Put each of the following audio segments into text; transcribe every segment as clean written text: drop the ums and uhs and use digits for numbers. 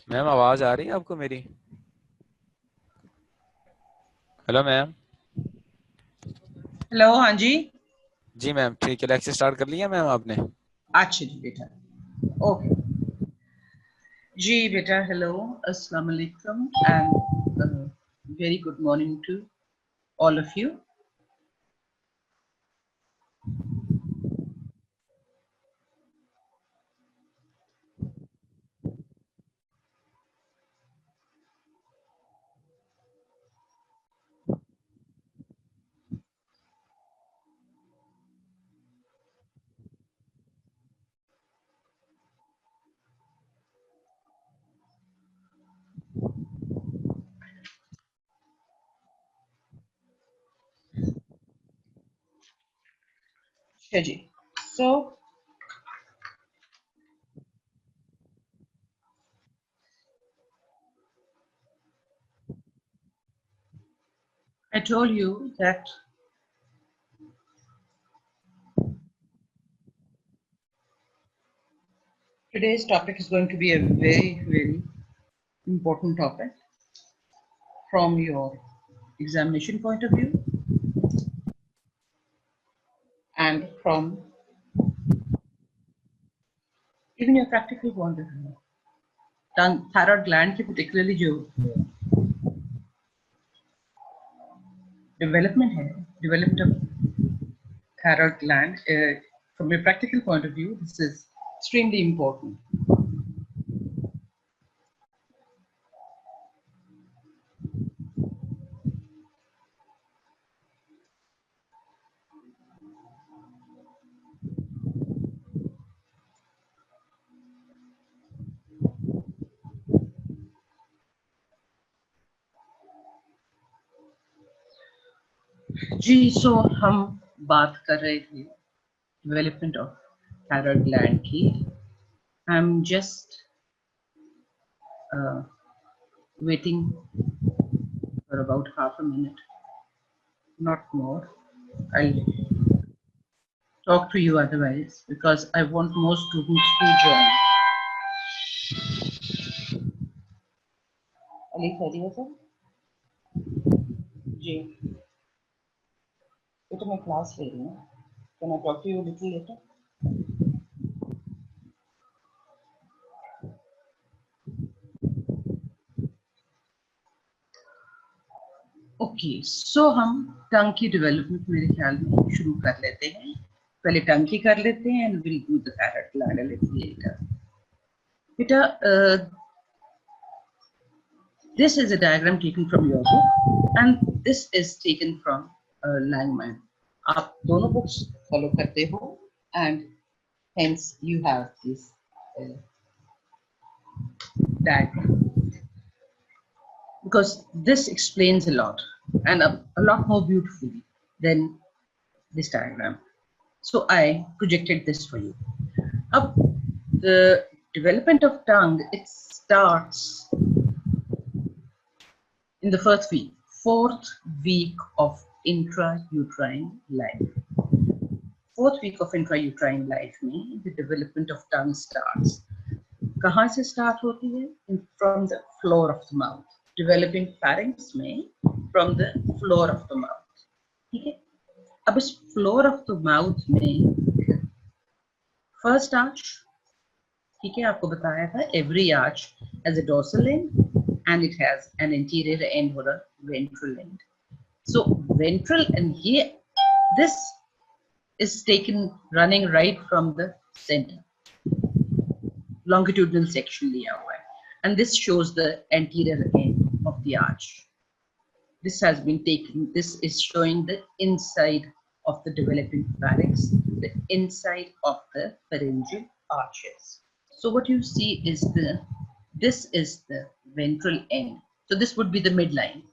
Ma'am आवाज आ रही है आपको मेरी? Hello ma'am. हेलो। हाँ जी। जी मैम, ठीक है। लेक्चर स्टार्ट कर लिया मैम आपने? अच्छा जी बेटा। ओके जी बेटा। हेलो, अस्सलाम वालेकुम and very good morning to all of you. अच्छा जी। सो I told you that today's topic is going to be a very important topic from your examination point of view and from even your practical point of view. Thyroid gland की particularly जो development है, development of thyroid gland, from a practical point of view, this is extremely important. जी, सो हम बात कर रहे थे development of thyroid gland की। I am just waiting for about half a minute, not more. I'll talk to you otherwise because I want more students to join. Ali खैरियत है? जी बेटा, मैं क्लास ले रही हूँ। Can I talk to you a little later? Okay, so हम tongue की development मेरे ख्याल में शुरू कर लेते हैं। पहले टंग की कर लेते हैं and will do the thyroid gland a little later. बेटा, this is a diagram taken from your book and this is taken from Langman. आप दोनों books follow करते हो and hence you have this diagram because this explains a lot and a lot more beautifully than this diagram. So I projected this for you. Up the development of tongue, it starts in the first week, fourth week of intrauterine life. Fourth week of intrauterine life में the development of tongue starts. कहाँ से start होती है? From the floor of the mouth. Developing pharynx में from the floor of the mouth. ठीक है? अब इस floor of the mouth में first arch, ठीक है, आपको बताया था every arch has a dorsal end and it has an anterior end or a ventral end. So ventral and here this is taken running right from the center. Longitudinal section लिया हुआ है and this shows the anterior end of the arch. This has been taken, this is showing the inside of the developing pharynx, the inside of the pharyngeal arches. So what you see is this is the ventral end. So this would be the midline.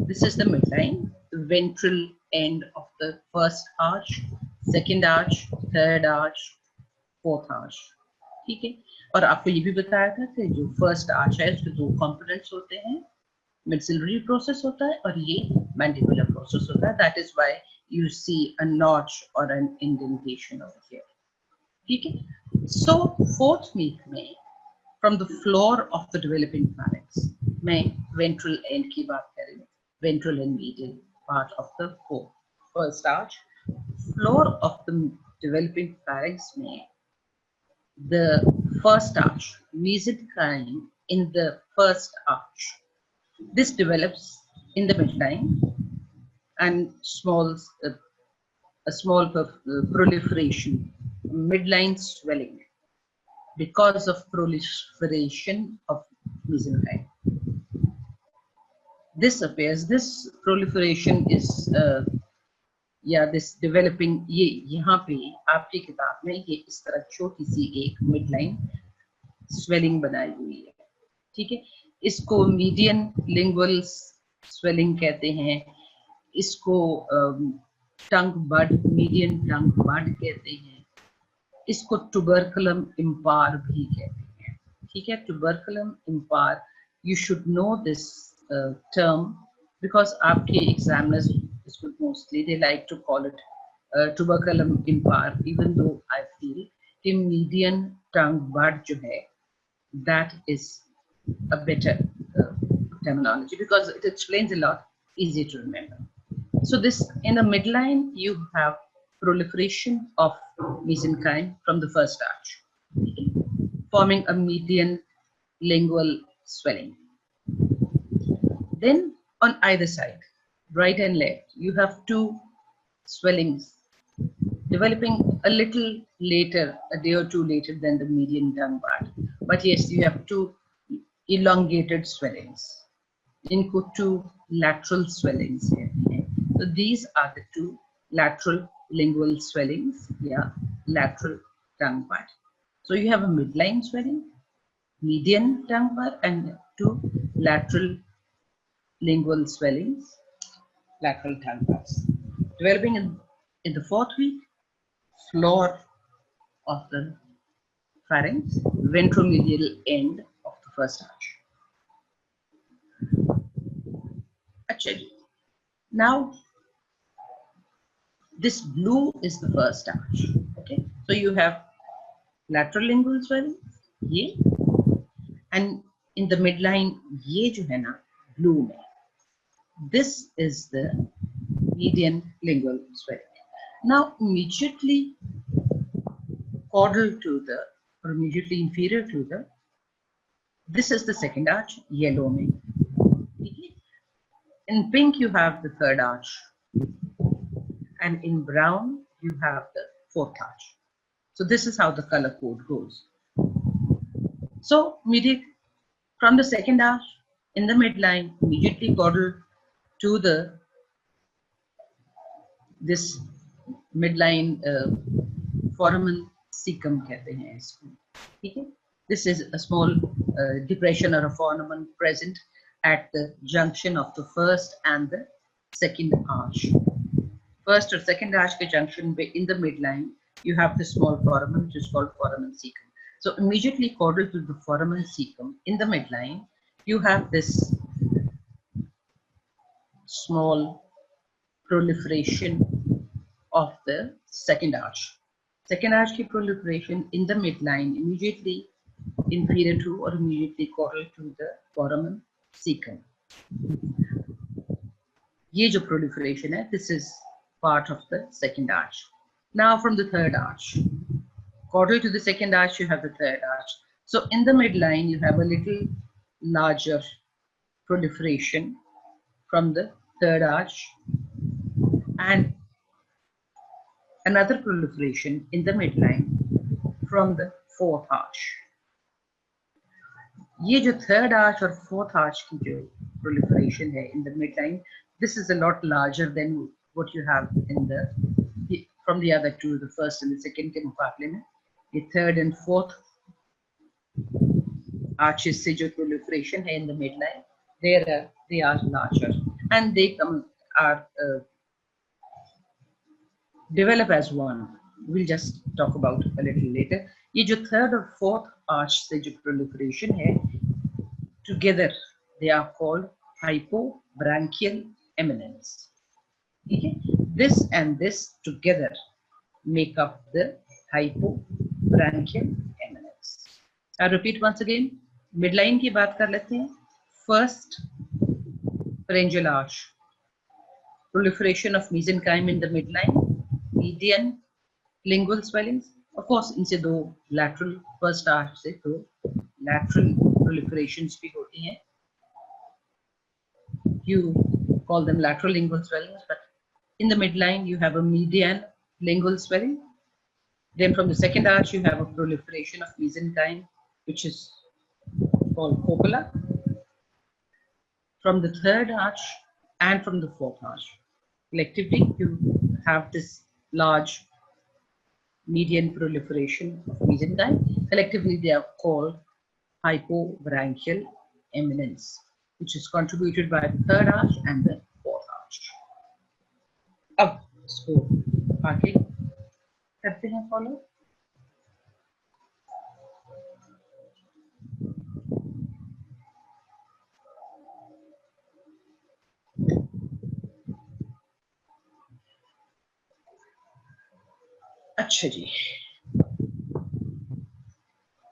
This is the midline, the ventral end of the first arch, second arch, third arch, fourth arch. ठीक है, और आपको ये भी बताया था कि जो फर्स्ट आर्च है उसके दो कंपोनेंट्स होते हैं, maxillary process होता है और ये mandibular process होता है. That is why you see a notch or an indentation over here. ठीक है, so fourth week में from the floor of the developing pharynx. मैं ventral end की बात कर रही हूँ, ventral and medial part of the first arch. Floor of the developing pharynx में the first arch, mesenchyme in the first arch. This develops in the midline and a small proliferation, midline swelling because of proliferation of mesenchyme. This appears, this proliferation is this developing, ये यहाँ पे आपकी किताब में ये इस तरह छोटी सी एक midline swelling बनाई हुई है, ठीक है। इसको median lingual swelling कहते हैं, इसको tongue bud, median tongue bud कहते हैं, इसको tuberculum impar भी कहते हैं, ठीक है। Tuberculum impar, you should know this term because आपके examiners mostly they like to call it tuberculum impar, even though I feel कि median tongue bud जो है that is a better terminology because it explains a lot, easy to remember. So this, in the midline you have proliferation of mesenchyme from the first arch, forming a median lingual swelling. Then on either side, right and left, you have two swellings developing a little later, a day or two later than the median tongue bud. But yes, you have two elongated swellings. इनको two lateral swellings कहते हैं. So these are the two lateral lingual swellings, lateral tongue bud. So you have a midline swelling, median tongue bud, and two lateral lingual swellings, lateral tongue buds. Developing in the fourth week, floor of the pharynx, ventromedial end of the first arch. Now, this blue is the first arch. Okay, so you have lateral lingual swelling, and in the midline, ये जो है ना blue में, this is the median lingual swelling. Now, immediately caudal to the, or immediately inferior to the, this is the second arch, yellow में. In pink, you have the third arch, and in brown, you have the fourth arch. So this is how the color code goes. So from the second arch, in the midline, immediately caudal to the this midline foramen cecum कहते हैं इसको, ठीक है? This is a small depression or a foramen present at the junction of the first and the second arch. First or second arch के junction in the midline, you have the small foramen which is called foramen cecum. So immediately caudal to the foramen cecum in the midline, you have this small proliferation of the second arch. Second arch की proliferation in the midline, immediately inferior to or immediately caudal to the foramen cecum. ये जो proliferation है, this is part of the second arch. Now from the third arch, caudal to the second arch, you have the third arch. So in the midline, you have a little larger proliferation from the third arch and another proliferation in the midline from the fourth arch. ये जो third arch और fourth arch की जो proliferation है in the midline, this is a lot larger than what you have in the from the other two, the first and the second के मुकाबले में. The third and fourth arches से जो proliferation है in the midline, they are larger and they develop as one. We'll just talk about a little later. ये जो third or fourth arch से जो proliferation है, together they are called hypobranchial eminence. Okay? This and this together make up the hypobranchial eminence. I repeat once again. Midline की बात कर लेते हैं. First, pharyngeal arch. Proliferation of mesenchyme in the midline. Median lingual swellings. Of course, इनसे दो lateral first arch से दो lateral proliferations भी होती हैं. You call them lateral lingual swellings, but in the midline you have a median lingual swelling. Then from the second arch you have a proliferation of mesenchyme, which is called copula. From the third arch and from the fourth arch, collectively you have this large median proliferation of mesenchyme. Collectively they are called hypopharyngeal eminence, which is contributed by the third arch and the fourth arch. अब इसको आगे करते हैं follow. अच्छा जी.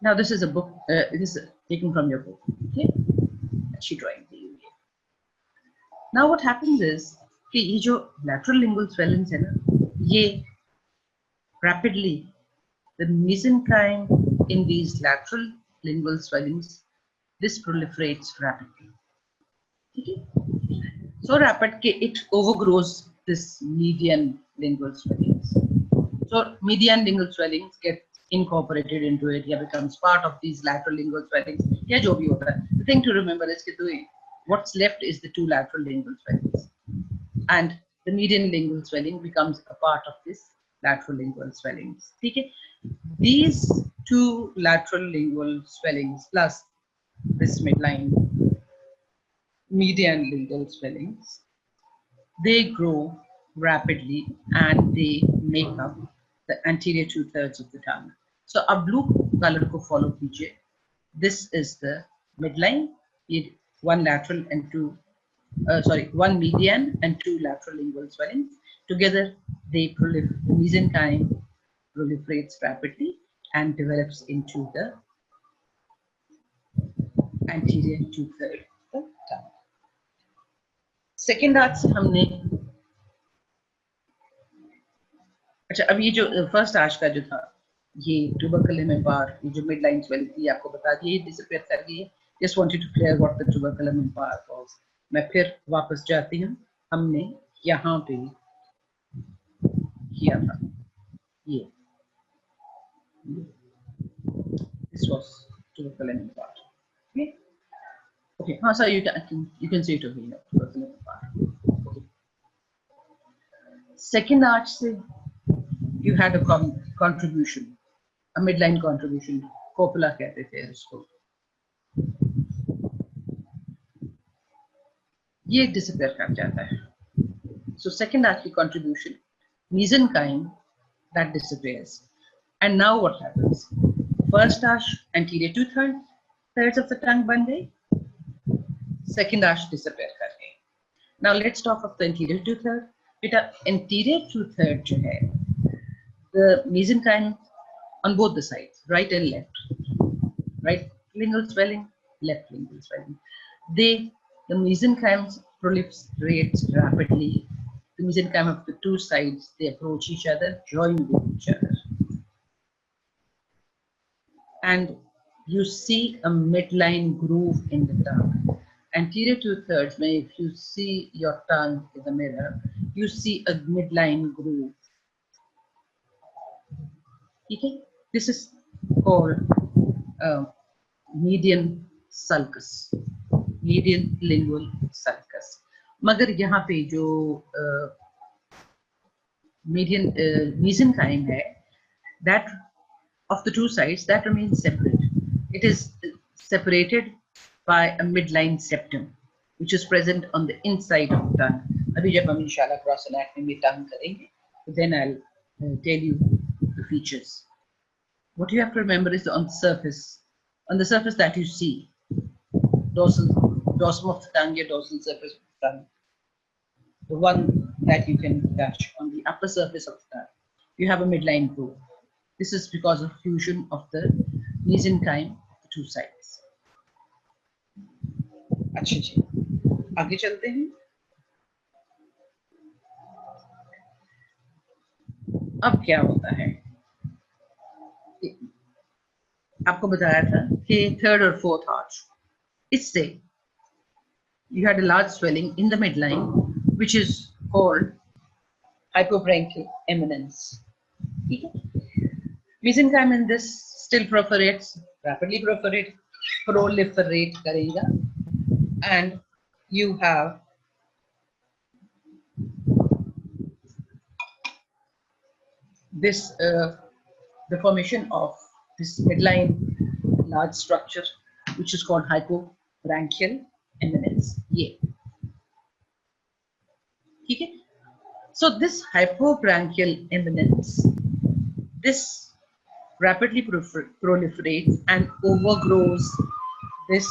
Now this is a book. This is taken from your book. Okay, अच्छी drawing दी हुई है. Now what happens is कि ये जो lateral lingual swellings है ना, ये rapidly the mesenchyme in these lateral lingual swellings, this proliferates rapidly. Okay, so rapid that it overgrows this median lingual swellings. So median lingual swellings get incorporated into it, yeah, becomes part of these lateral lingual swellings. Yeah, jo bhi hota hai. The thing to remember is that what's left is the two lateral lingual swellings, and the median lingual swelling becomes a part of this lateral lingual swellings. Okay? These two lateral lingual swellings plus this midline median lingual swellings, they grow rapidly and they make up the anterior 2/3 of the tongue. So a blue color को follow कीजिए. This is the midline, one lateral and two, one median and two lateral lingual swellings. Together they proliferate, the mesenchyme proliferates rapidly and develops into the anterior 2/3 of the tongue. Second arch से हमने, अच्छा अब ये जो first arch का जो था, ये ट्यूबरकुलम इम्पायर, ये जो मिड लाइन स्वेलिंग थी आपको बता दी, ये डिसअपीयर कर गई है. Just wanted to clear what the tuberculum impar was. मैं फिर वापस जाती हूँ. हमने यहाँ पे किया था ये, this was tuberculum impar. Okay okay, हाँ sir, you can see it over here, tuberculum impar. Okay, second arch से you had a contribution, a midline contribution, copula कहते थे इसको. ये disappear कर जाता है. So second arch की contribution, mesenchyme, that disappears. And now what happens? First arch anterior 2/3 of the tongue बन गई. Second arch disappear कर गई. Now let's talk of the anterior 2/3. बेटा anterior 2/3 जो है, the mesenchyme on both the sides, right and left, right lingual swelling, left lingual swelling, the mesenchyme proliferates rapidly. The mesenchyme of the two sides, they approach each other, join with each other, and you see a midline groove in the tongue. Anterior 2/3 में, if you see your tongue in the mirror, you see a midline groove. Okay, this is called median sulcus, median lingual sulcus. मगर यहाँ पे जो median mesenchyme है, that of the two sides, that remains separate. It is separated by a midline septum, which is present on the inside of the tongue. अभी जब हम इंशाल्लाह cross anatomy में tongue करेंगे, then I'll tell you the features. What you have to remember is on the surface that you see, dorsum of the tongue, your dorsal surface of the tongue, the one that you can touch on the upper surface of the tongue, you have a midline groove. This is because of fusion of the mesenchyme two sides. अच्छा जी, आगे चलते हैं. अब क्या होता है, आपको बताया था कि थर्ड और फोर्थ आर्च, इससे you had a large swelling in the midline, which is called hypobranchial eminence. ठीक है. Mesenchyme in this still proliferates, rapidly proliferate करेगा, and you have this the formation of this midline large structure, which is called hypobranchial eminence. ये ठीक है. So this hypobranchial eminence, this rapidly proliferates and overgrows this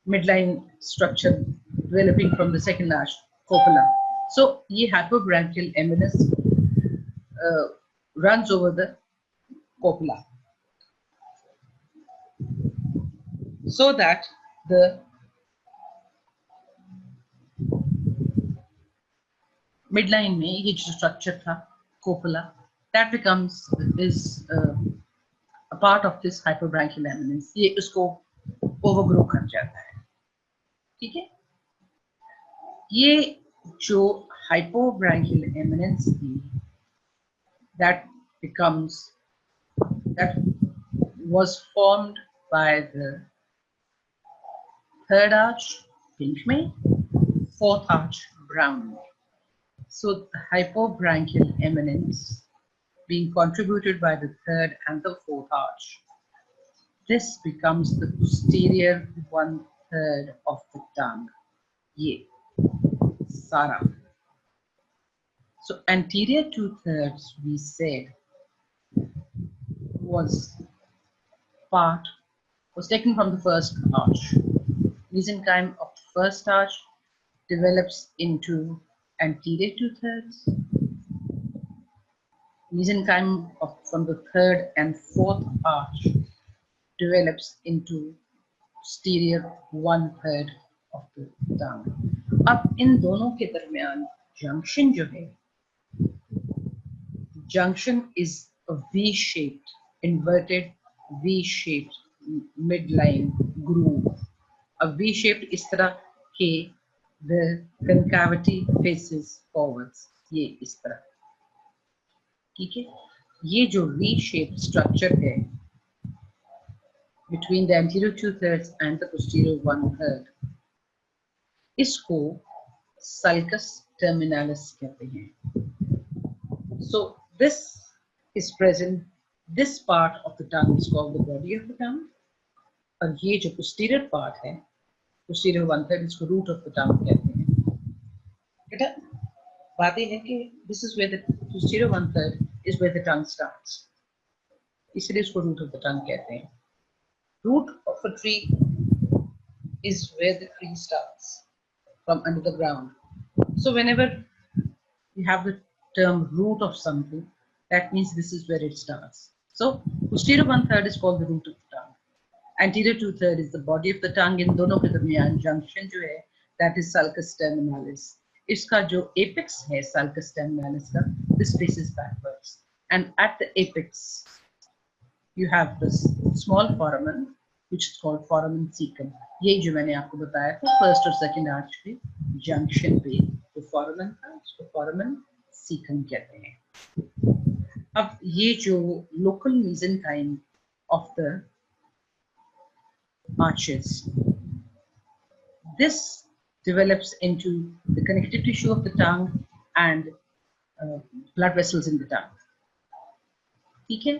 midline structure developing from the second arch copula. So ये hypobranchial eminence runs over the copula, so that the midline में ये जो structure था copula, that becomes is a part of this hypobranchial eminence. ये उसको overgrow कर जाता है. ठीक है. ये जो hypobranchial eminence थी, that was formed by the third arch pink में, fourth arch brown में. So the hypobranchial eminence being contributed by the third and the fourth arch, this becomes the posterior 1/3 of the tongue. ये सारा. So anterior 2/3 we said was taken from the first arch. Mesenchyme of the first arch develops into anterior 2/3. Mesenchyme from the third and fourth arch develops into posterior 1/3 of the tongue. अब इन दोनों के दरमियान junction जो है, junction is a V-shaped, inverted V-shaped midline groove. A V-shaped इस तरह के the concavity faces forwards. ये इस तरह. ठीक है. ये जो V-shaped structure है between the anterior 2/3 and the posterior 1/3, इसको sulcus terminalis कहते हैं. So this is present. This part of the tongue is called the body of the tongue. और ये जो posterior part है, posterior 1/3, इसको root of the tongue कहते हैं. बेटा बात ये है कि this is where the posterior 1/3 is where the tongue starts. इसलिए इसको root of the tongue कहते हैं. Root of a tree is where the tree starts from under the ground. So whenever you have the term root of something, that means this is where it starts. So posterior 1/3 is called the root of the tongue. Anterior 2/3 is the body of the tongue. इन दोनों के दरमियान junction जो है, that is sulcus terminalis. इसका जो apex है sulcus terminalis का, this faces backwards, and at the apex you have this small foramen which is called foramen cecum. ये जो मैंने आपको बताया था first और second arch के junction पे जो foramen था उसको foramen cecum कहते हैं. अब ये जो local mesenchyme of the arches, this develops into the connective tissue of the tongue and blood vessels in the tongue. ठीक है.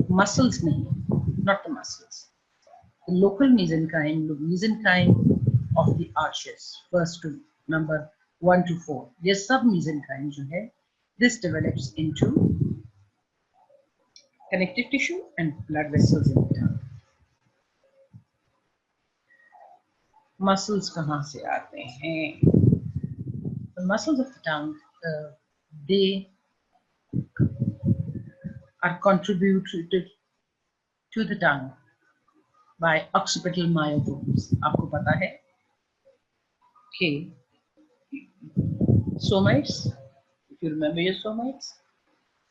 Muscles नहीं, not the muscles. The local mesenchyme of the arches, first to number 1 to 4, ये सब mesenchyme जो है, this develops into connective tissue and blood vessels in the tongue. Muscles कहाँ से आते हैं? The muscles of the tongue, they are contributed to the tongue by occipital myotomes. आपको पता है कि somites, if you remember your somites,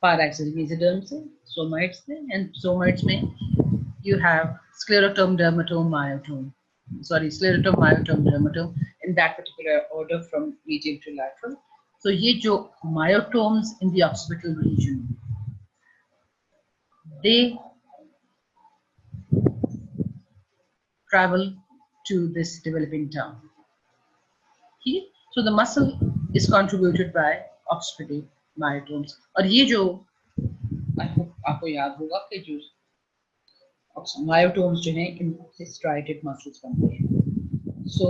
paraxial mesoderm से somites थे, and somites में you have scleroderm, dermatome, myotome. Sorry, scleroderm, myotome, dermatome in that particular order from medial to lateral. So ये जो myotomes in the occipital region, they travel to this developing tongue. ठीक है? So the muscle is contributed by occipital myotomes. और ये जो आपको याद होगा कि जो myotomes जो हैं इनसे striated muscles बनते हैं. So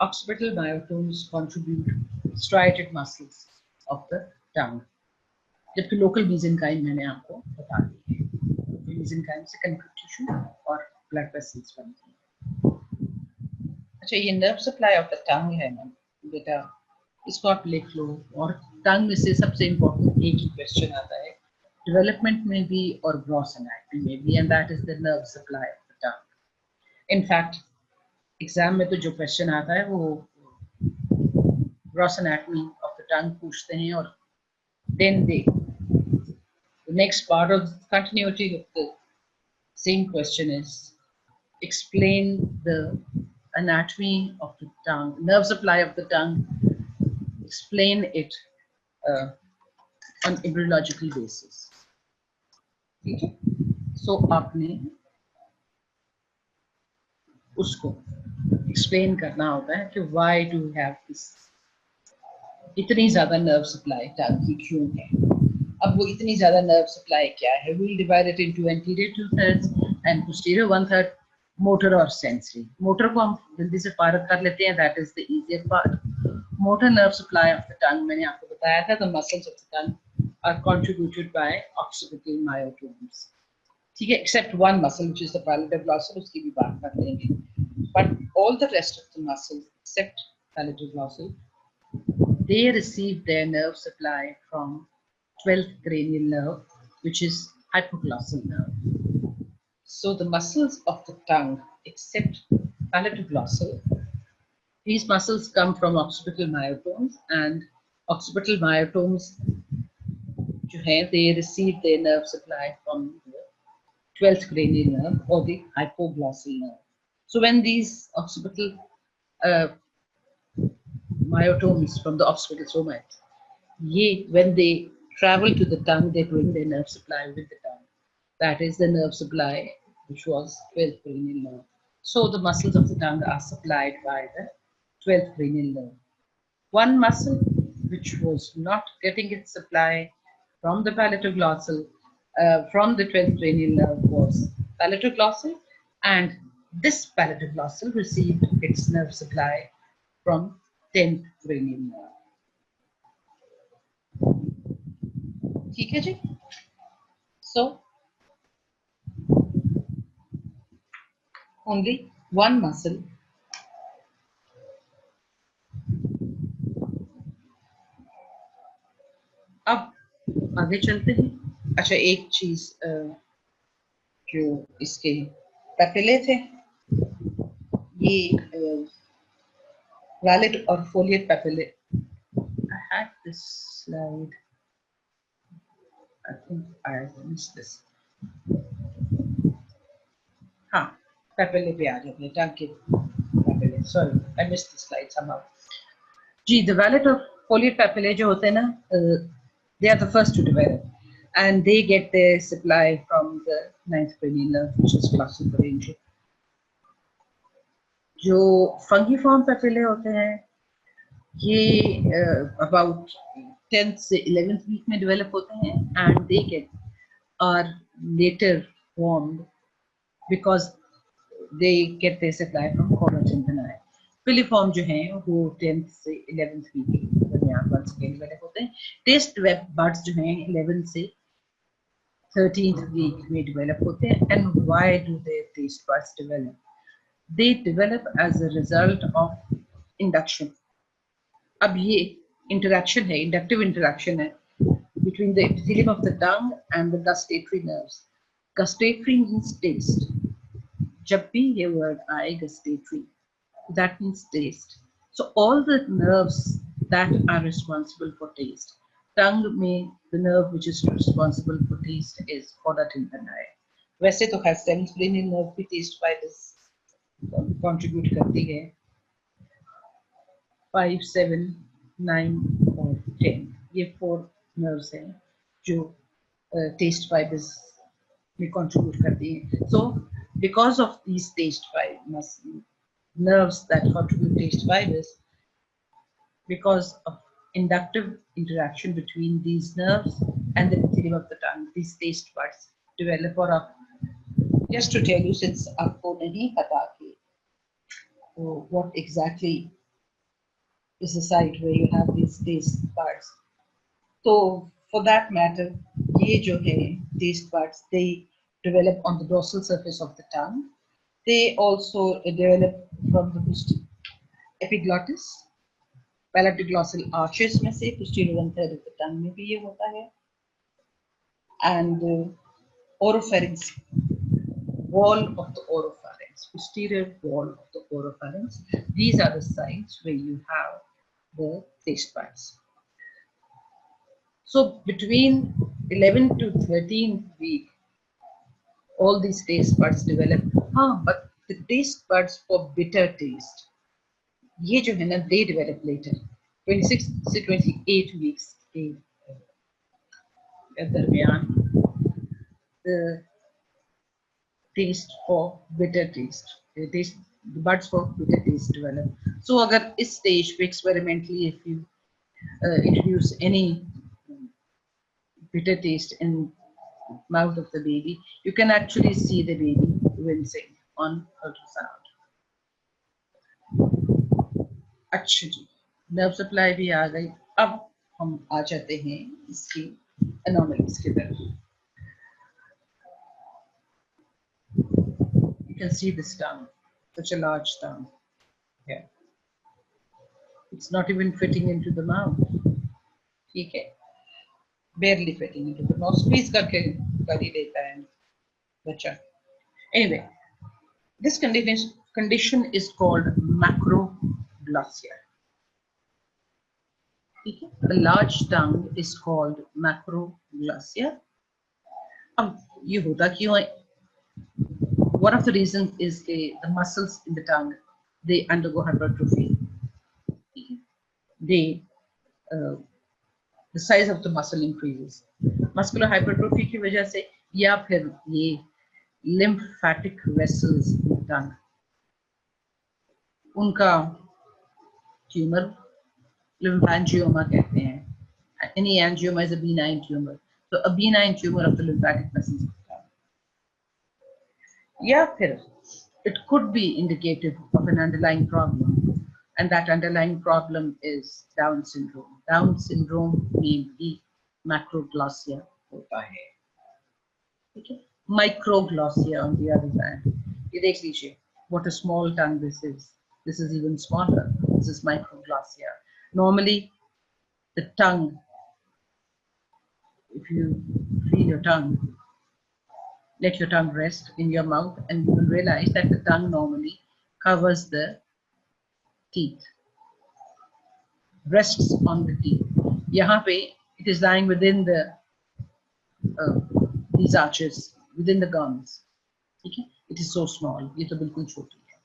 occipital myotomes contribute striated muscles of the tongue. जबकि local mesenchyme मैंने आपको बता दी है. mesenchyme से connective tissue और blood vessels बनते हैं. अच्छा, ये nerve supply of the tongue है ना बेटा, इसको आप लिख लो. और tongue में से सबसे important एक ही question आता है development में भी और gross anatomy में भी, and that is the nerve supply of the tongue. In fact, exam में तो जो क्वेश्चन आता है वो gross anatomy of the tongue पूछते हैं, और then the next part of the continuity of the same question is explain the anatomy of the tongue, nerve supply of the tongue, explain it on embryological basis. ठीक है? So आपने उसको explain करना होता है कि why do we have this इतनी ज्यादा nerve supply tongue की क्यों है. अब वो इतनी ज्यादा nerve supply क्या है? We'll divide it into anterior 2/3 and posterior 1/3, motor और sensory. motor को हम जल्दी से फारग कर लेते हैं, that is the easier part. motor nerve supply of the tongue मैंने आपको बताया था, the muscles of the tongue are contributed by occipital myotomes. ठीक है, except one muscle which is the palatoglossal, उसकी भी बात कर लेंगे. But all the rest of the muscles except palatoglossal, they receive their nerve supply from 12th cranial nerve, which is hypoglossal nerve. So the muscles of the tongue, except palatoglossal, these muscles come from occipital myotomes, and occipital myotomes, they receive their nerve supply from the 12th cranial nerve or the hypoglossal nerve. So when these occipital myotomes from the occipital somites, when they travel to the tongue, they bring their nerve supply with the tongue. That is the nerve supply which was 12th cranial nerve. So the muscles of the tongue are supplied by the 12th cranial nerve. One muscle which was not getting its supply from the palatoglossal, from the 12th cranial nerve was palatoglossal, and this palatoglossal received its nerve supply from 10th cranial nerve. ठीक है जी? So only one muscle अब आगे चलते हैं. अच्छा, एक चीज जो इसके पैपिले थे, ये valid और foliate papillae. I had this slide. I think I missed this. हाँ, papillae पे आ जाते हैं, टंग के papillae. Sorry, I missed the slide somehow. Ji, the valid और foliate papillae जो होते हैं ना, they are the first to develop, and they get their supply from the 9th cranial nerve, which is glossal pharyngeal. जो fungiform papillae होते हैं, ये about 10th से 11th week में develop होते हैं, and they are later formed because they get their supply from chorda tympani. Filiform जो हैं वो 10th से 11th week दरमियान once again develop होते हैं. Taste buds जो हैं 11th से 13th week में develop होते हैं. And why do their taste buds develop? They develop as a result of induction. अब ये interaction है, inductive interaction है between the epithelium of the tongue and the gustatory nerves. Gustatory means taste. जब भी ये word आए gustatory, that means taste. So all the nerves that are responsible for taste. Tongue में the nerve which is responsible for taste is cauda tympani. वैसे तो खैर sensorial nerve भी taste fibers contribute करती है 5, 7, 9 और 10. ये 4 nerves हैं जो taste fibers में contribute करती हैं. So because of these taste fibers, nerves that contribute taste fibers, because of inductive interaction between these nerves and the epithelium of the tongue, these taste buds develop. Or just to tell you, since आपको नहीं पता कि what exactly is the site where you have these taste buds, so for that matter, ये जो है taste buds, they develop on the dorsal surface of the tongue. They also develop from the epiglottis, palatoglossal arches में से posterior one third of the tongue में भी ये होता है, and oropharynx, wall of the oropharynx, posterior wall of the oropharynx. These are the sites where you have the taste buds. So between 11 to 13th week, all these taste buds develop. But the taste buds for bitter taste, ये जो है ना, they develop later. 26 to 28 weeks के दरमियान the taste for bitter taste, the buds for bitter taste develop. So अगर इस stage पे experimentally if you introduce any bitter taste in mouth of the baby, you can actually see the baby wincing on ultrasound. अच्छा जी, nerve supply भी आ गई. अब हम आ जाते हैं इसकी anomalies की तरफ. You can see this tongue, such a large tongue. Yeah. It's not even fitting into the mouth. ठीक है, barely fitting into the mouth. Squeeze करके कर ही देता है बच्चा. Anyway, this condition is called macroglossia. The large tongue is called macroglossia. अब ये होता क्यों है? One of the reasons is the muscles in the tongue, they undergo hypertrophy. They the size of the muscle increases. Muscular hypertrophy की वजह से या फिर ये lymphatic vessels in the tongue, उनका tumor lymphangioma कहते हैं. Any angioma is a benign tumor. So a benign tumor of the lymphatic vessels of the tongue. या फिर it could be indicative of an underlying problem, and that underlying problem is Down syndrome. Down syndrome में भी macroglossia होता है. ठीक है. Microglossia on the other hand, ये देख लीजिए what a small tongue this is. This is even smaller. This is microglossia. Normally, the tongue, if you feel your tongue, let your tongue rest in your mouth, and you will realize that the tongue normally covers the teeth, rests on the teeth. यहाँ पे it is lying within the these arches, within the gums. Okay? It is so small. ये तो बिल्कुल छोटी है.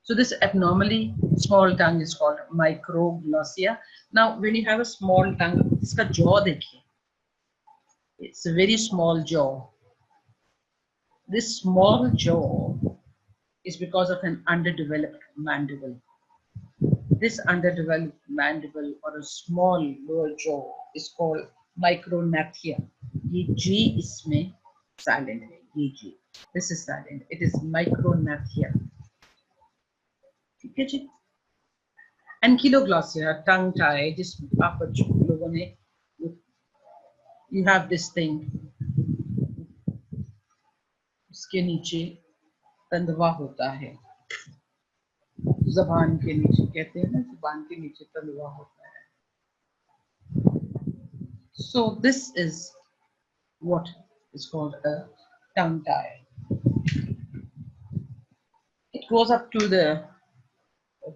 So this abnormally small tongue is called microglossia. Now, when you have a small tongue, इसका jaw देखिए. It's a very small jaw. This small jaw is because of an underdeveloped mandible. This underdeveloped mandible or a small lower jaw is called micrognathia. ये G इसमें silent है. ये G. This is silent. It is micrognathia. ठीक है जी. Ankyloglossia, tongue tie, जिस आप लोगों ने, you have this thing, उसके नीचे तंदवा होता है. ज़बान के नीचे कहते हैं ना, ज़बान के नीचे तंदवा होता है. So this is what is called a tongue tie. It goes up to the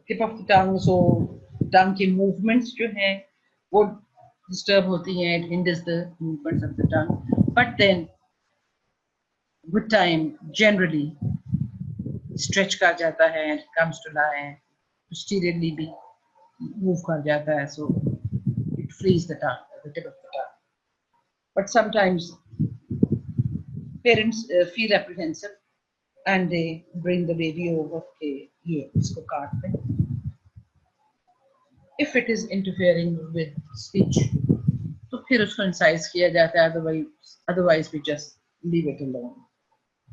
tip of the tongue, so tongue के movements जो हैं वो disturb होती हैं. It hinders the movements of the tongue. But then with time, generally stretch कर जाता है and comes to lie. Posteriorly भी move कर जाता है, so it frees the tongue, the tip of the tongue. But sometimes parents feel apprehensive and they bring the baby over. Okay, ये इसको काट दें. If it is interfering with speech, तो फिर उसको incise किया जाता है. Otherwise we just leave it alone.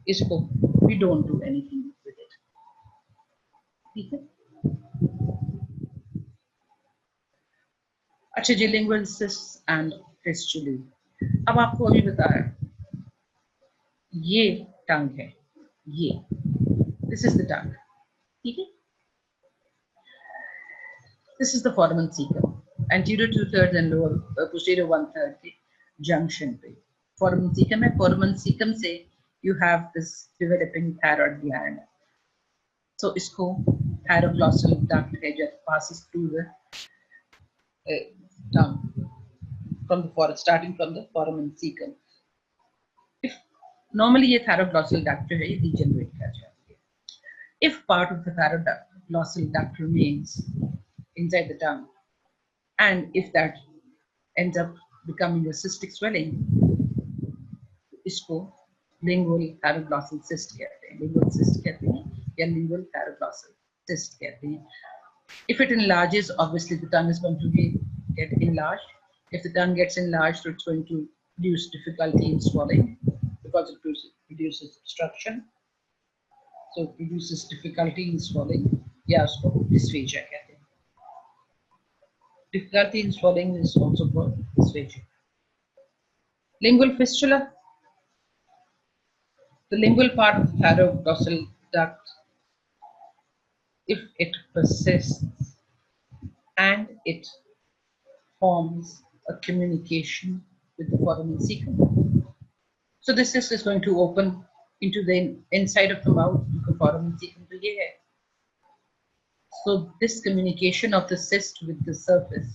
इसको we don't do anything with it. ठीक है. अच्छा जी, lingual cysts and fistulae. अब आपको अभी बताया ये टंग है, ये this is the tongue. ठीक है. This is the foramen cecum. Anterior 2/3 and lower posterior 1/3 के junction पे foramen cecum है. Foramen cecum से you have this developing thyroid gland. So इसको thyroglossal duct है that passes through the tongue from the starting from the foramen cecum. If normally ये thyroglossal duct जो है ये degenerate कर जाती है. If part of the thyroglossal duct remains inside the tongue, and if that ends up becoming a cystic swelling, इसको lingual thyroglossal cyst कहते हैं. Lingual cyst कहते हैं या lingual thyroglossal cyst कहते हैं. If it enlarges, obviously the tongue is going to get enlarged. If the tongue gets enlarged, it's going to produce difficulty in swallowing because it produces obstruction. So it produces difficulty in swallowing. या उसको dysphagia कहते हैं. Difficulty in swallowing is also called dysphagia. Lingual fistula. The lingual part of the thyroglossal duct, if it persists and it forms a communication with the foramen cecum. So this cyst is going to open into the inside of the mouth. The foramen cecum तो ये है. So this communication of the cyst with the surface,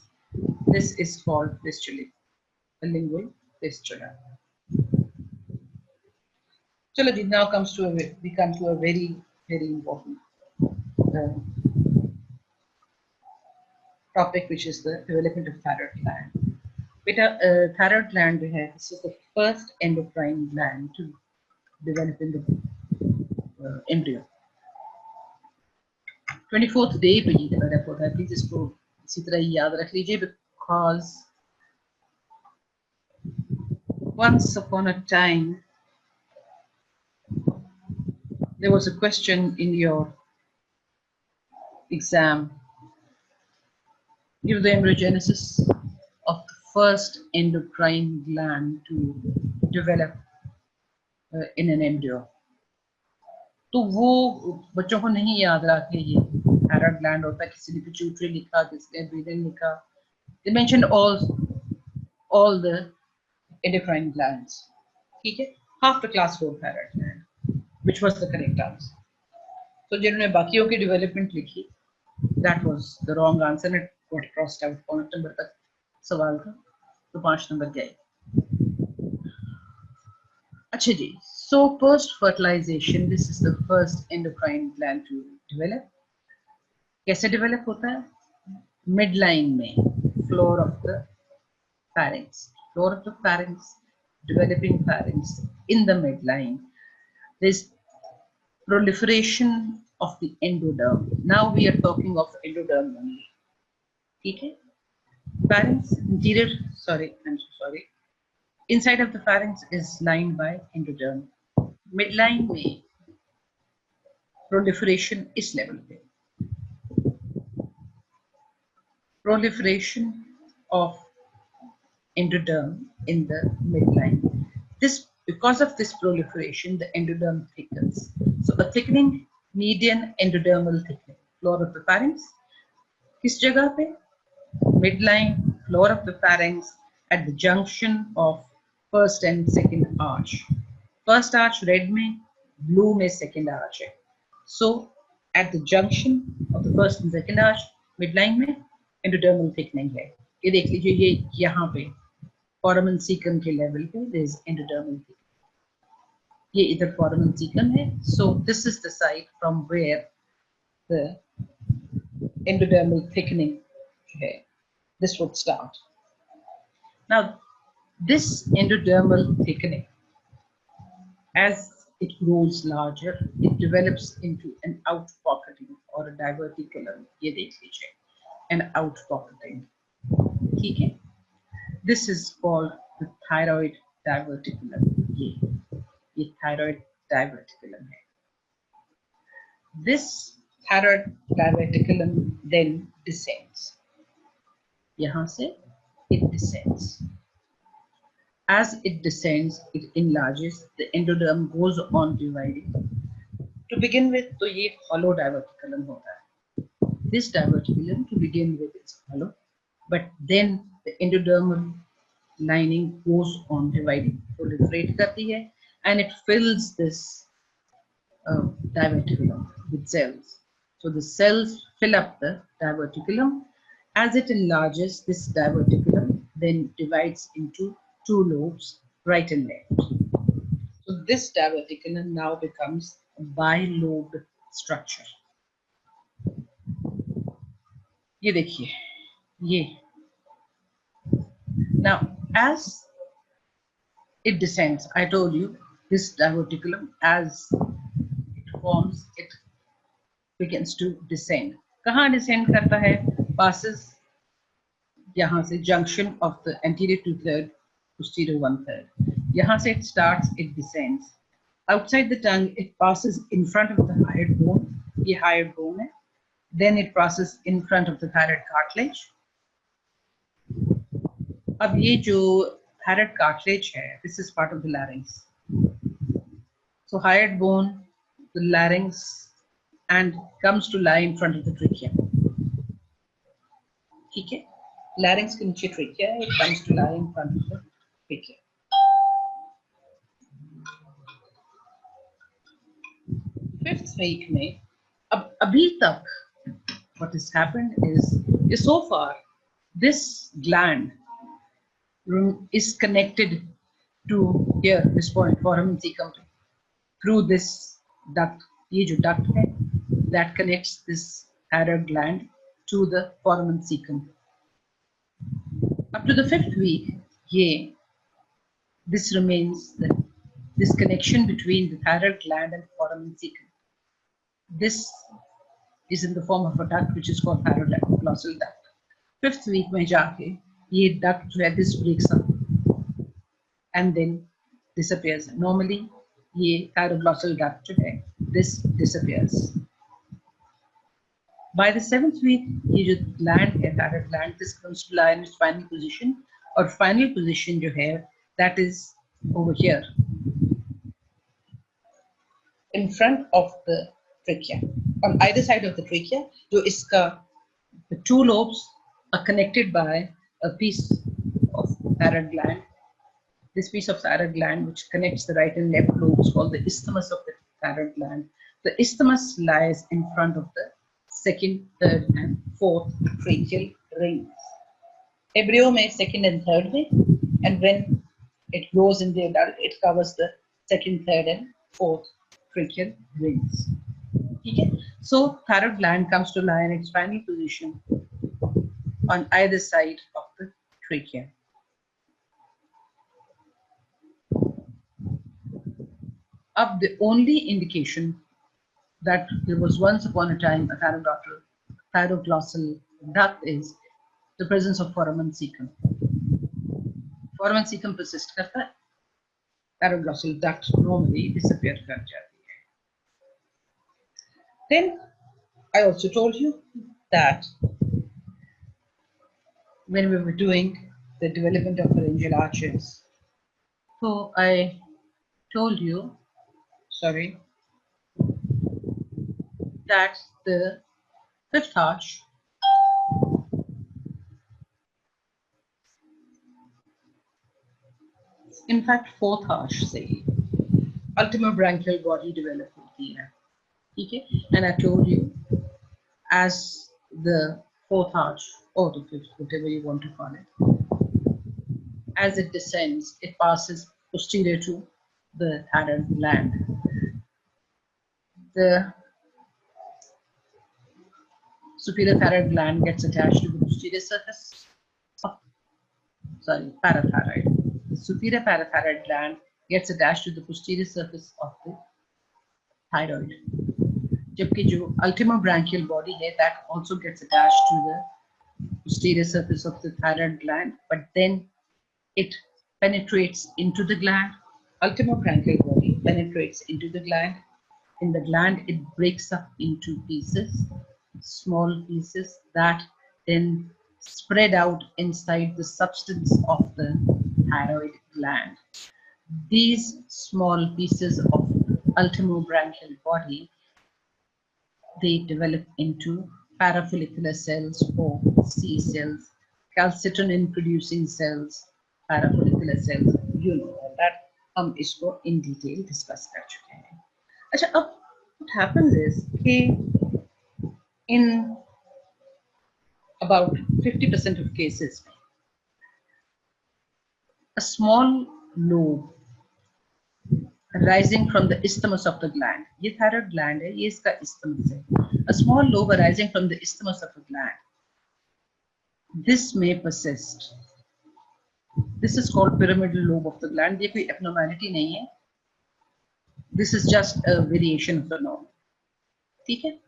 this is called fistula, a lingual fistula. So now we come to a very, very important topic, which is the development of thyroid gland. Thyroid gland, this is the first endocrine gland to develop in the embryo. 24th day पे ये develop होता है. Please इसको इसी तरह याद रख लीजिए, because once upon a time there was a question in your exam. Give the embryogenesis of the first endocrine gland to develop in an embryo. तो वो बच्चों को नहीं याद रहा कि ये thyroid gland होता है. किसी ने pituitary लिखा, किसी ने adrenal लिखा. They mentioned all the endocrine glands. ठीक है. Half the class wrote thyroid gland, which was the correct answer. So जिन्होंने बाकियों की development लिखी, that was the wrong answer. It got crossed out. 5 number तक सवाल था, तो 5 नंबर गए. अच्छा जी. So post fertilization, this is the first endocrine gland to develop. कैसे develop होता है? Midline में, floor of the pharynx, developing pharynx. In the midline, there's proliferation of the endoderm. Now we are talking of endoderm only. ठीक है? Pharynx, I'm so sorry. Inside of the pharynx is lined by endoderm. Midline में proliferation इस level पे. Proliferation of endoderm in the midline. Because of this proliferation, the endoderm thickens. So a thickening, median endodermal thickening. Floor of the pharynx. किस जगह पे? Midline, floor of the pharynx at the junction of first and second arch. First arch red में, blue में second arch है. So at the junction of the first and second arch, midline में endodermal thickening है. ये देख लीजिए, ये यहाँ पे foramen cecum के level पे there is endodermal thickening. ये इधर foramen cecum है. So this is the site from where the endodermal thickening है. This would start. Now, this endodermal thickening, as it grows larger, it develops into an outpocketing or a diverticulum. ये देख लीजिए, an outpocketing. ठीक है? This is called the thyroid diverticulum. ये thyroid diverticulum है. This thyroid diverticulum then descends. यहाँ से it descends. As it descends, it enlarges. The endoderm goes on dividing. To begin with, तो ये hollow diverticulum होता है. This diverticulum, to begin with, is hollow, but then the endodermal lining goes on dividing, proliferate करती है, and it fills this diverticulum with cells. So the cells fill up the diverticulum. As it enlarges, this diverticulum then divides into two lobes, right and left. So this diverticulum now becomes a bilobed structure. ये देखिए, ये. Now, as it descends, I told you, this diverticulum, as it forms, it begins to descend. कहाँ descend करता है? Passes यहाँ से junction of the anterior 2/3, posterior 1/3. यहाँ से it starts, it descends. Outside the tongue, it passes in front of the hyoid bone. ये hyoid bone है. Then it passes in front of the thyroid cartilage. अब ये जो thyroid cartilage है, this is part of the larynx. So hyoid bone, the larynx, and comes to lie in front of the trachea. ठीक है? Larynx के नीचे trachea है, it comes to lie in front of the trachea. Fifth week में, अब अभी तक, what has happened is so far this gland is connected to here, this point, foramen cecum, through this duct. ये जो duct है, that connects this thyroid gland to the foramen cecum. Up to the 5th week, this remains this connection between the thyroid gland and foramen cecum. This is in the form of a duct which is called thyroglossal duct. 5th week में जाके ये duct जो है, this breaks up and then disappears. Normally ये thyroglossal duct जो है, this disappears. By the 7th week, ये जो gland है, thyroid gland, this comes to lie in its final position, और final position जो है, that is over here, in front of the trachea. On either side of the trachea, जो इसका, the two lobes are connected by a piece of thyroid gland. This piece of thyroid gland, which connects the right and left lobes, called the isthmus of the thyroid gland. The isthmus lies in front of the 2nd, 3rd, and 4th tracheal rings. Embryo में 2nd and 3rd में, and when it grows in the adult, it covers the 2nd, 3rd, and 4th tracheal rings. Okay? So thyroid gland comes to lie in its final position on either side of the trachea. Up the only indication that there was once upon a time a thyroglossal duct is the presence of foramen cecum. Foramen cecum persist करता है, thyroglossal duct normally disappear कर जाती है. Then I also told you that when we were doing the development of pharyngeal arches, so I told you, sorry, that the 5th arch in fact 4th arch say ultimobranchial body develop होती है, ठीक है? And I told you, as the fourth arch or the fifth, whatever you want to call it, as it descends, it passes posterior to the thyroid gland. The superior thyroid gland gets attached to the posterior surface of, parathyroid. The superior parathyroid gland gets attached to the posterior surface of the thyroid. जबकि जो ultimobranchial body है, that also gets attached to the posterior surface of the thyroid gland, but then it penetrates into the gland. Ultimobranchial body penetrates into the gland. In the gland, it breaks up into pieces, small pieces that then spread out inside the substance of the thyroid gland. These small pieces of ultimobranchial body, they develop into parafollicular cells or C cells, calcitonin producing cells, parafollicular cells, you know all that. हम इसको in detail discuss कर चुके हैं. अच्छा, अब what happens is कि in about 50% of cases, a small lobe arising from the isthmus of the gland, ये thyroid gland है, ये इसका isthmus है. A small lobe arising from the isthmus of the gland, this may persist. This is called pyramidal lobe of the gland. ये कोई abnormality नहीं है. This is just a variation of the norm. ठीक है?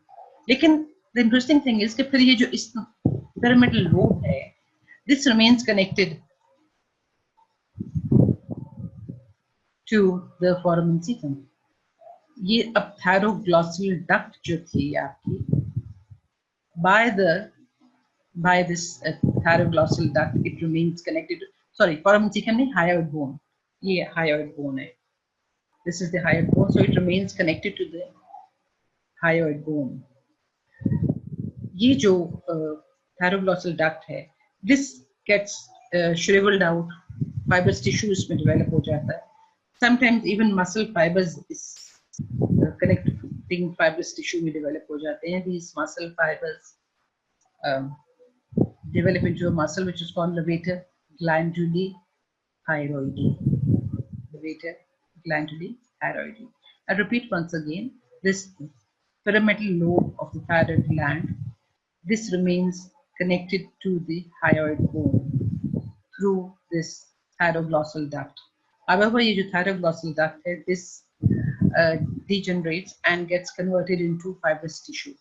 लेकिन the interesting thing is कि फिर ये जो इस pyramidal lobe है, this remains connected to the foramen cecum. ये अब thyroglossal duct जो थी आपकी, by this thyroglossal duct, it remains connected. Sorry, foramen cecum नहीं, hyoid bone. ये hyoid bone है. This is the hyoid bone, so it remains connected to the hyoid bone. ये जो thyroglossal duct है, this gets shriveled out, fibrous tissue इसमें develop हो जाता है. Sometimes even muscle fibers is connecting fibrous tissue में develop हो जाते हैं. These muscle fibers develop into a muscle which is called levator glanduli thyroidi. Levator glanduli thyroidi. I repeat once again, this pyramidal lobe of the thyroid gland, this remains connected to the hyoid bone through this thyroglossal duct. However, ये जो thyroglossal duct है, this degenerates and gets converted into fibrous tissue.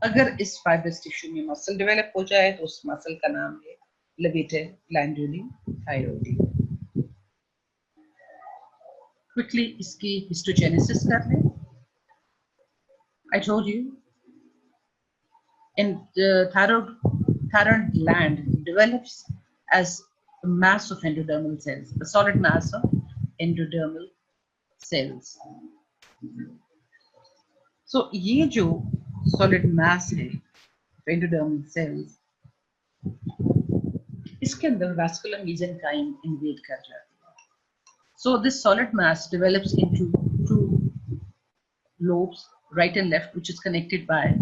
अगर इस fibrous tissue में muscle develop हो जाए तो उस muscle का नाम है levator glanduli thyroidi. Quickly इसकी histogenesis कर लें. I told you, in the thyroid gland develops as a mass of endodermal cells, a solid mass of endodermal cells. So ये जो solid mass है endodermal cells, इसके अंदर vascular mesenchyme invade कर जाती है. So this solid mass develops into two lobes, right and left, which is connected by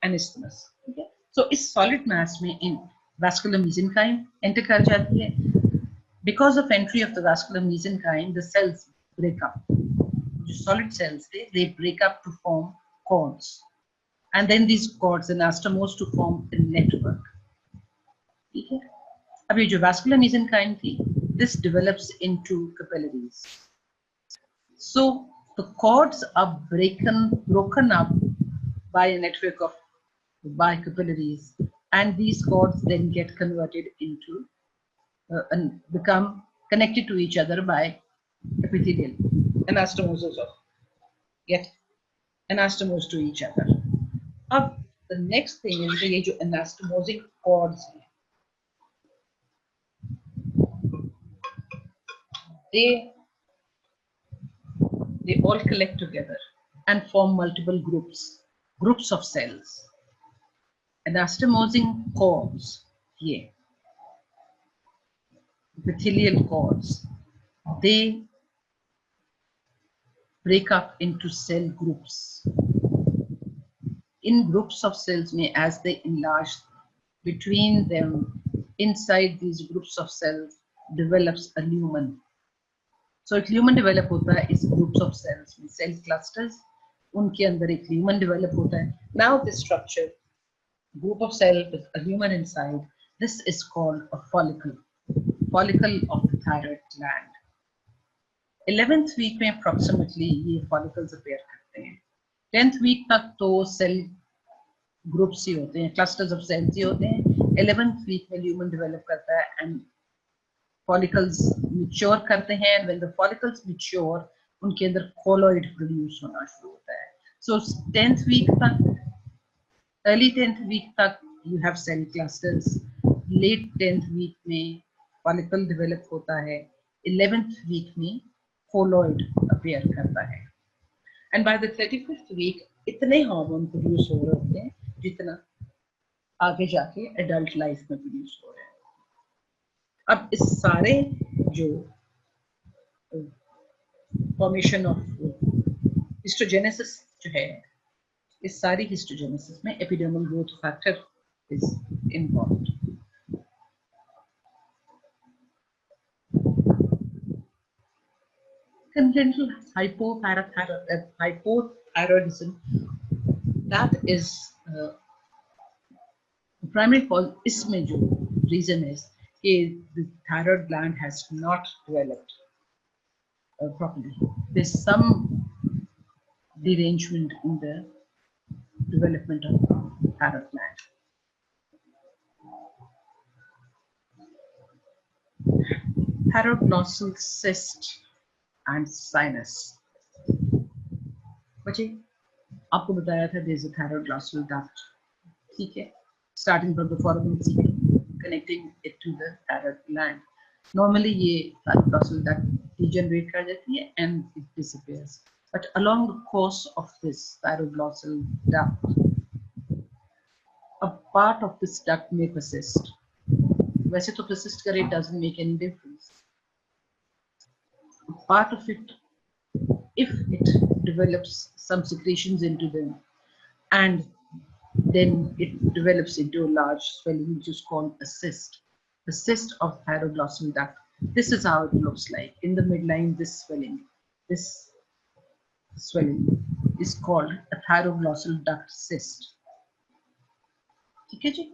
an isthmus. Okay? So इस solid mass में in vascular mesenchyme enter कर जाती है. Because of entry of the vascular mesenchyme, the cells break up. The solid cells, they break up to form cords. And then these cords anastomose to form a network. Okay? अब ये जो vascular mesenchyme थी, this develops into capillaries. So the cords are broken up by a network of capillaries, and these cords then get converted into and become connected to each other by epithelial anastomosis of get anastomosed to each other. अब the next thing is ये जो anastomosing cords हैं, they all collect together and form multiple groups of cells. Anastomosing cords, ये epithelial cords, they break up into cell groups. In groups of cells, as they enlarge, between them, inside these groups of cells, develops a lumen. So एक lumen develop होता है इस groups of cells में, cell clusters, उनके अंदर एक lumen develop होता है. Now this structure, group of cells with a lumen inside, this is called a follicle of the thyroid gland. 11th week में approximately ये follicles appear करते हैं. 10th week तक तो cell groups ही होते हैं, clusters of cells ही होते हैं. 11th week में lumen develop करता है and follicles mature करते हैं, and when the follicles mature, उनके अंदर colloid produce होना शुरू होता है. So 10th week तक, early 10th week तक you have cell clusters. Late 10th week में follicle develop होता है. 11th week में colloid appear करता है. And by the 35th week, इतने हार्मोन प्रोड्यूस हो रहे होते हैं जितना आगे जाके एडल्ट लाइफ में प्रोड्यूस हो रहे हैं. अब इस सारे जो फॉर्मेशन ऑफ हिस्टोजेनेसिस जो है, इस सारी हिस्टोजेनेसिस में epidermal growth factor is involved. Congenital hypothyroidism, that is the primary cause. इसमें जो reason is कि the thyroid gland has not developed properly. There's some derangement in the development of thyroid gland. Thyroglosal cyst and sinus. बच्चे आपको बताया था there's a thyroglosal duct, ठीक है, starting from the foramen cecum, connecting it to the thyroid gland. Normally ये thyroglosal duct degenerate कर जाती है and it disappears. But along the course of this thyroglosal duct, a part of this duct may persist. वैसे तो persist करे, it doesn't make any difference. Part of it, if it develops some secretions into them, and then it develops into a large swelling, which is called a cyst. The cyst of thyroglossal duct. This is how it looks like. In the midline, this swelling is called a thyroglossal duct cyst. ठीक है जी?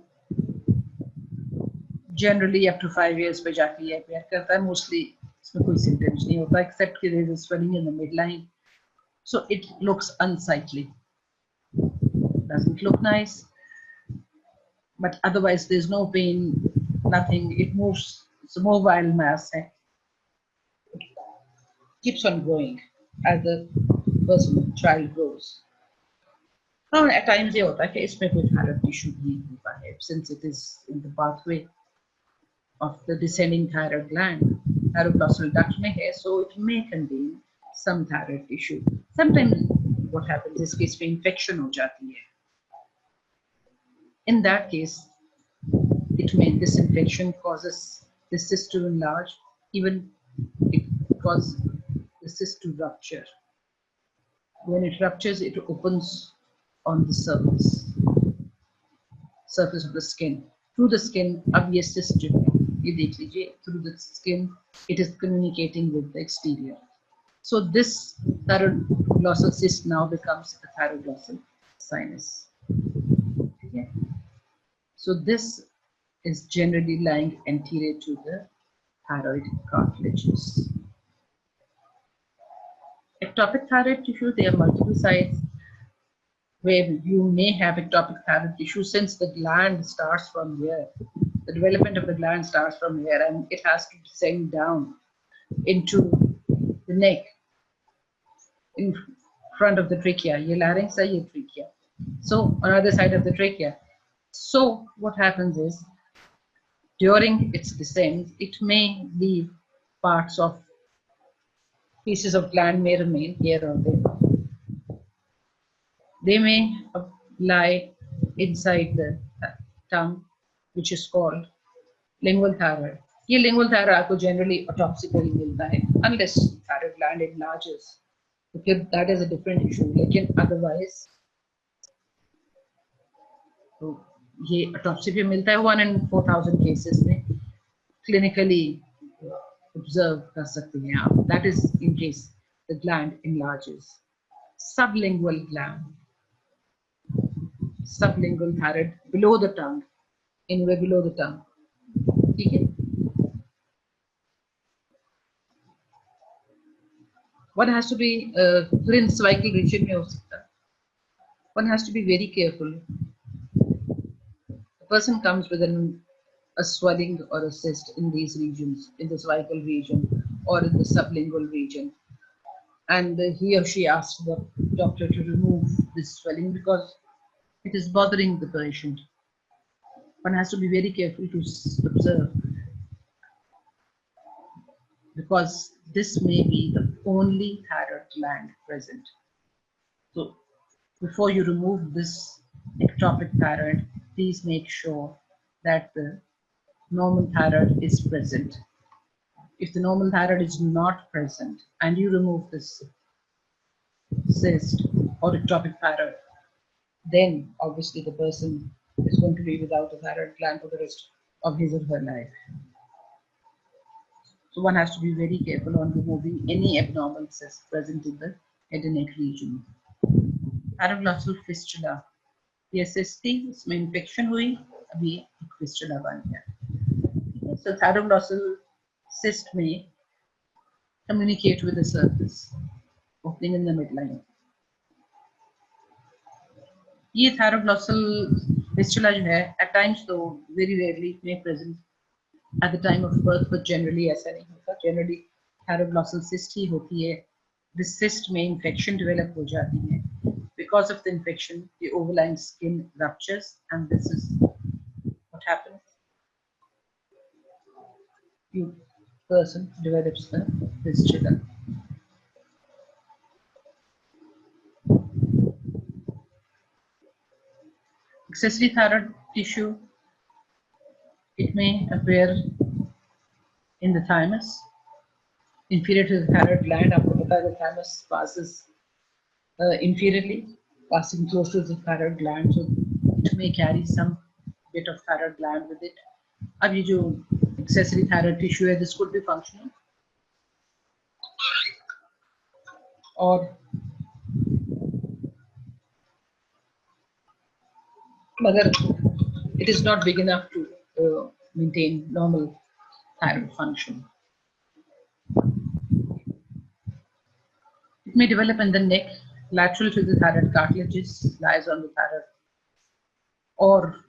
Generally, up to 5 years पे जाके ये appear करता है. Mostly इसमें कोई symptoms नहीं होता, except कि there is a swelling in the midline. So it looks unsightly. Doesn't look nice. But otherwise, there's no pain, nothing. It moves. It's a mobile mass. It keeps on growing as the child grows. Now, at times, ये होता है कि इसमें कोई thyroid tissue भी होता है, since it is in the pathway of the descending thyroid gland. Thyroglossal duct में है, so it may contain some thyroid tissue. Sometimes what happens is कि इसमें infection हो जाती है. In that case, this infection causes the cyst to enlarge, even it causes the cyst to rupture. When it ruptures, it opens on the surface of the skin. Through the skin, अब ये cyst जो है, ये देख लीजिए, through the skin, it is communicating with the exterior. So this thyroglossal cyst now becomes a thyroglossal sinus. Okay. So this is generally lying anterior to the thyroid cartilages. Ectopic thyroid tissue, there are multiple sites where you may have ectopic thyroid tissue, since the gland starts from here. The development of the gland starts from here, and it has to descend down into the neck, in front of the trachea. Ye larynx hai, ye trachea. So on the other side of the trachea. So what happens is, during its descent, it may leave parts of pieces of gland may remain here or there. They may lie inside the tongue, which is called lingual thyroid. ये lingual thyroid आपको generally autopsically मिलता है unless thyroid gland enlarges, तो फिर that is a different issue, लेकिन otherwise तो ये autopsy पे मिलता है 1 in 4,000 cases में clinically observe कर सकते हैं आप, that is in case the gland enlarges. Sublingual gland, sublingual thyroid below the tongue, anywhere below the tongue, ठीक है. One has to be cervical region में हो सकता है. One has to be very careful. A person comes with a swelling or a cyst in these regions, in the cervical region or in the sublingual region, and he or she asks the doctor to remove this swelling because it is bothering the patient. One has to be very careful to observe, because this may be the only thyroid gland present. So before you remove this ectopic thyroid, please make sure that the normal thyroid is present. If the normal thyroid is not present and you remove this cyst or ectopic thyroid, then obviously the person is going to be without a thyroid gland for the rest of his or her life. So one has to be very careful on removing any abnormal cyst present in the head and neck region. Paraglossal fistula, ये cyst थी, इसमें infection हुई, अभी एक fistula बन गया. So paraglossal cyst may communicate with the surface, opening in the midline. ये paraglossal fistula जो है, at times though very rarely it may present at the time of birth, but generally ऐसा नहीं होता. Generally paraglossal cyst ही होती है. This cyst में infection develop हो जाती है. Because of the infection, the overlying skin ruptures, and this is what happens. The person develops the fistula. Accessory thyroid tissue, it may appear in the thymus, inferior to the thyroid gland. आपको पता है the thymus passes inferiorly, passing close to the thyroid gland, so it may carry some bit of thyroid gland with it. अब ये जो accessory thyroid tissue है, this could be functional, or mother, it is not big enough to maintain normal thyroid function. It may develop in the neck, lateral to the thyroid cartilages, lies on the thyroid. और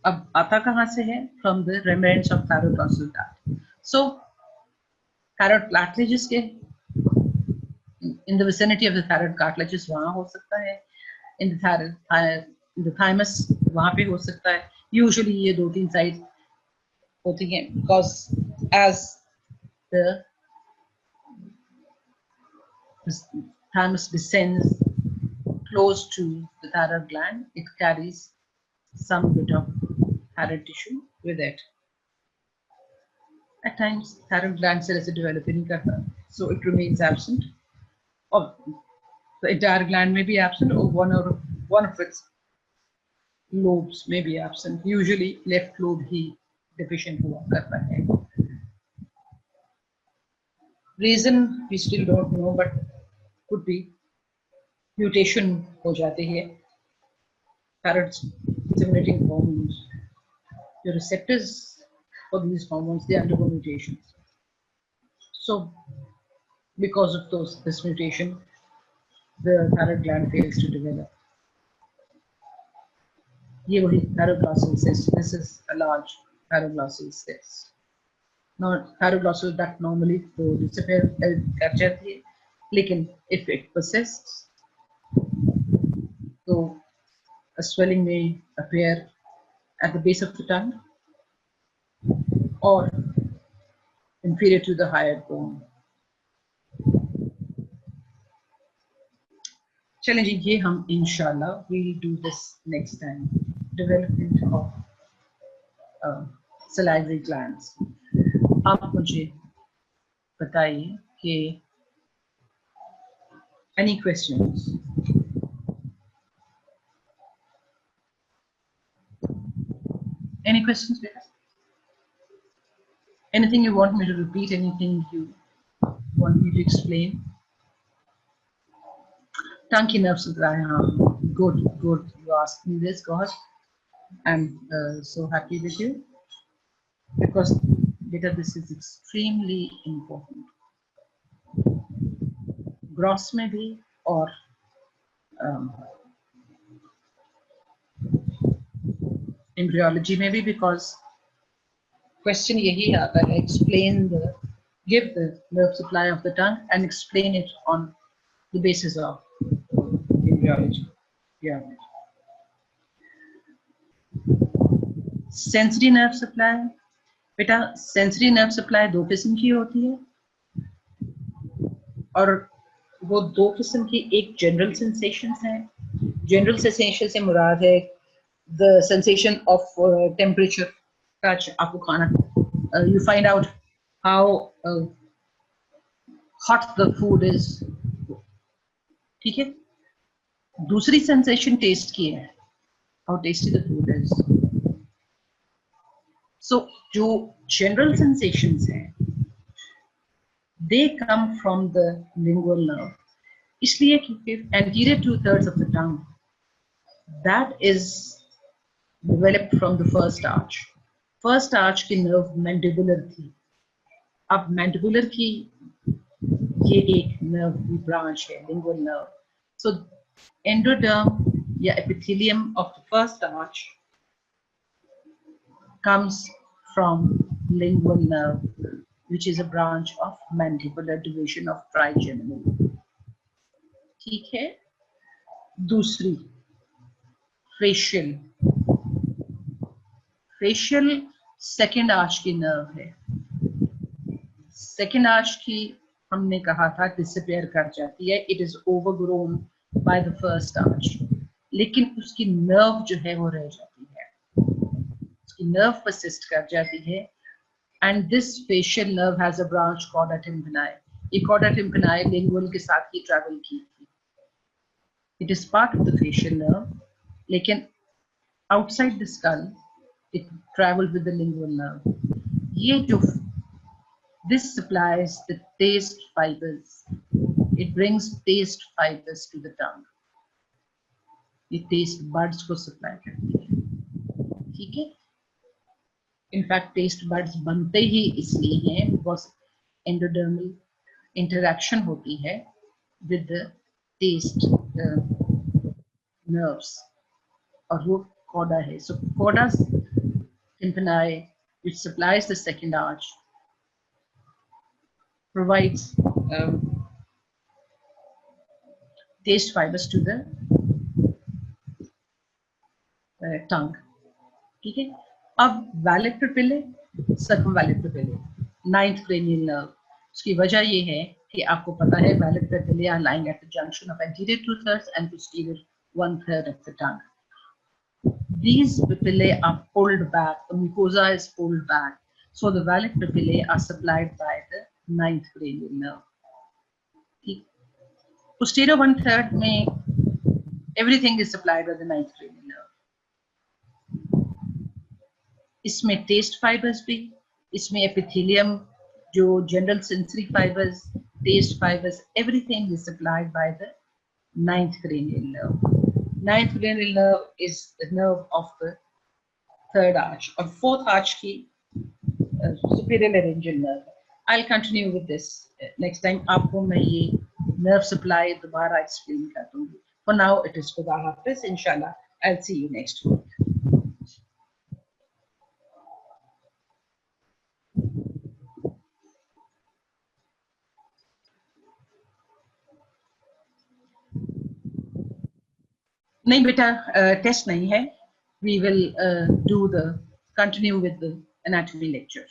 अब आता कहाँ से है? From the remnants of thyroglossal duct. So thyroid cartilages के in the vicinity of the thyroid cartilages वहाँ हो सकता है. In the thyroid, in the thymus वहाँ पे हो सकता है. Usually ये 2-3 sides होती हैं, because as the thymus descends close to the thyroid gland, it carries some bit of thyroid tissue with it. At times, thyroid gland cells develop in karta, so it remains absent. Or the entire gland may be absent, or one of its lobes may be absent. Usually, left lobe he deficient हुआ करता है. Reason we still don't know, but could be mutation हो जाती है. Thyroid stimulating hormones. The receptors for these hormones, they undergo mutations. So, because of this mutation, the thyroid gland fails to develop. ये वही thyroglossal cyst. This is a large thyroglossal cyst. Now, thyroglossal duct normally तो disappear कर जाती है, लेकिन if it persists, so a swelling may appear at the base of the tongue or inferior to the hyoid bone. चलें जी, ये हम इंशाल्लाह we'll do this next time. Development of salivary glands. आप मुझे बताइए कि any questions? Any questions, please? Anything you want me to repeat? Anything you want me to explain? Thank you, Nafsudra. Good, good. You asked me this, gosh. I'm so happy with you because data this is extremely important. Gross maybe or embryology maybe because question yahi aata hai, explain the give the nerve supply of the tongue and explain it on the basis of embryology. Yeah. Sensory nerve supply. बेटा sensory nerve supply दो किस्म की होती है और वो दो किस्म की एक जनरल सेंसेशंस है जनरल सेंसेशन से मुराद है the sensation of temperature touch आपको खाना you find out how hot the food is ठीक है दूसरी सेंसेशन टेस्ट की है how tasty the food is so जो जनरल सेंसेशंस हैं they come from the lingual nerve. इसलिए क्योंकि anterior 2/3 of the tongue that is developed from the first arch. First arch की nerve mandibular थी. अब mandibular की ये एक nerve branch है lingual nerve. So endoderm या epithelium of the first arch comes from lingual nerve, which is a branch of mandibular division of trigeminal. ठीक है दूसरी फेशियल सेकेंड आर्च की नर्व है सेकेंड आर्च की हमने कहा था डिसअपियर कर जाती है it is overgrown by the first arch लेकिन उसकी नर्व जो है वो रह जाती है उसकी नर्व परसिस्ट कर जाती है and this facial nerve has a branch cauda tympani. ये cauda tympani lingual के साथ ही travel की थी. It is part of the facial nerve, लेकिन outside the skull, it travels with the lingual nerve. ये जो this supplies the taste fibers. It brings taste fibers to the tongue. ये taste buds को supply करती है. ठीक है? In fact, taste buds बनते ही इसलिए हैं because endodermal interaction होती है with the taste nerves और वो cauda है. So cauda tympani, which supplies the second arch, provides taste fibers to the tongue. ठीक है? अब vallate papillae circumvallate papillae ninth cranial nerve उसकी वजह ये है कि आपको पता है vallate papillae are lying at the junction of anterior 2/3 and posterior 1/3 of the tongue these papillae are pulled back the mucosa is pulled back so the valid papillae are supplied by the ninth cranial nerve posterior 1/3 में everything is supplied by the ninth cranial nerve इसमें taste fibres भी इसमें epithelium जो general sensory fibres taste fibres everything is supplied by the ninth cranial nerve. Ninth cranial nerve is the nerve of the third arch or fourth arch की superior laryngeal nerve. I'll continue with this next time. आपको मैं ये nerve supply दोबारा explain कर दूँगी. For now, it is Khuda Hafiz. Inshallah, I'll see you next week. नहीं बेटा test नहीं है we will do the continue with the anatomy lecture